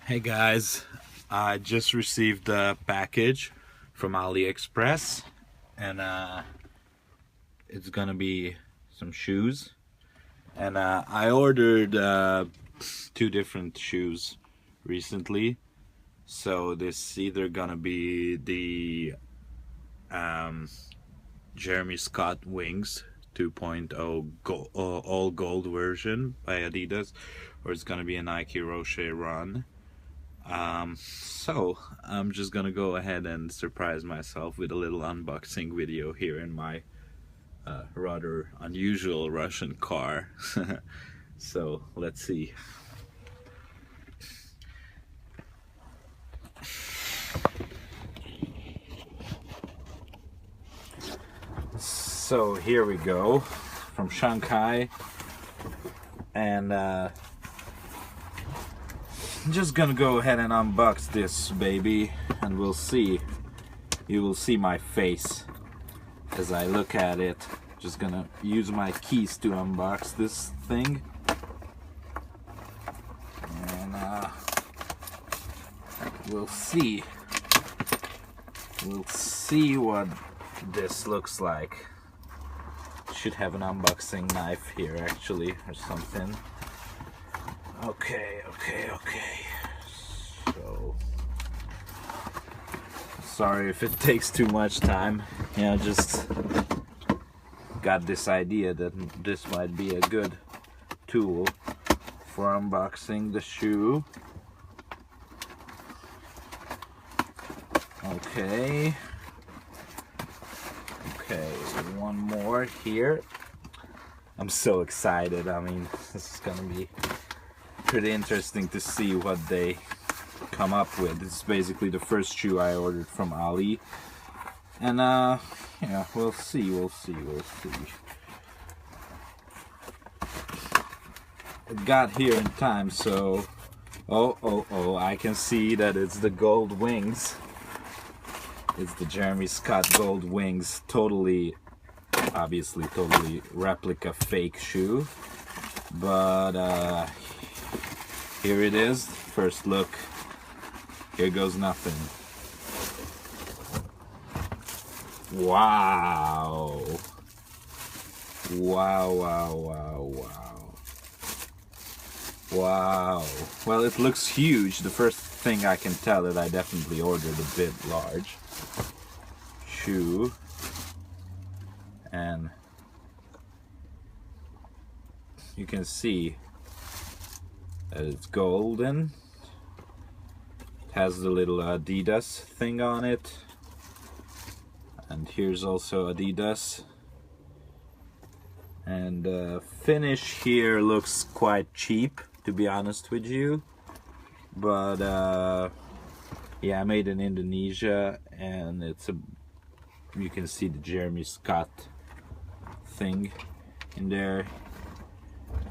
Hey guys, I just received a package from Aliexpress, and it's gonna be some shoes. And I ordered two different shoes recently, so this either gonna be the Jeremy Scott Wings 2.0 all gold version by Adidas, or it's gonna be a Nike Rocher Run. So I'm just gonna go ahead and surprise myself with a little unboxing video here in my rather unusual Russian car. So let's see. So here we go, from Shanghai, and I'm just gonna go ahead and unbox this baby, and we'll see. You will see my face as I look at it. Just gonna use my keys to unbox this thing, and we'll see. We'll see what this looks like. Should have an unboxing knife here actually, or something. Okay. So sorry if it takes too much time. Yeah, just got this idea that this might be a good tool for unboxing the shoe. Okay, one more here. I'm so excited. I mean, this is gonna be pretty interesting to see what they come up with. This is basically the first shoe I ordered from Ali, and yeah, we'll see. It got here in time, so oh, I can see that it's the gold wings. It's the Jeremy Scott gold wings. Obviously totally replica fake shoe, but here it is. First look. Here goes nothing. Wow. Well, it looks huge. The first thing I can tell that I definitely ordered a bit large shoe. And you can see that it's golden. It has the little Adidas thing on it, and here's also Adidas. And finish here looks quite cheap, to be honest with you, but yeah, made in Indonesia, and you can see the Jeremy Scott thing in there.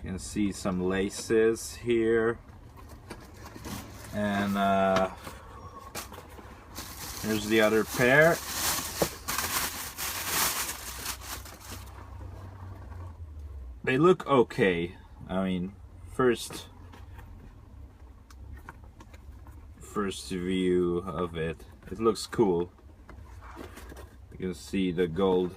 You can see some laces here, and here's the other pair. They look okay. I mean, first view of it, it looks cool. You can see the gold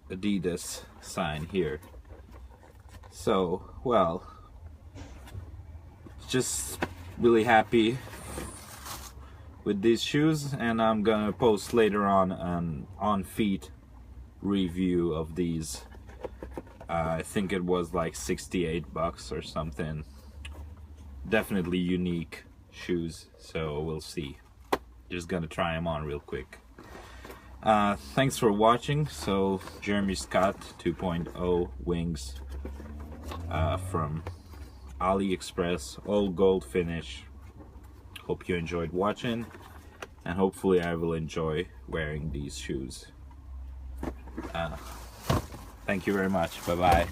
Adidas sign here. So, well, just really happy with these shoes, and I'm gonna post later on an on-feet review of these. I think it was like 68 bucks or something. Definitely unique shoes, so we'll see. Just gonna try them on real quick. Thanks for watching. So Jeremy Scott 2.0 wings from Aliexpress, all gold finish. Hope you enjoyed watching, and hopefully I will enjoy wearing these shoes. Thank you very much. Bye bye.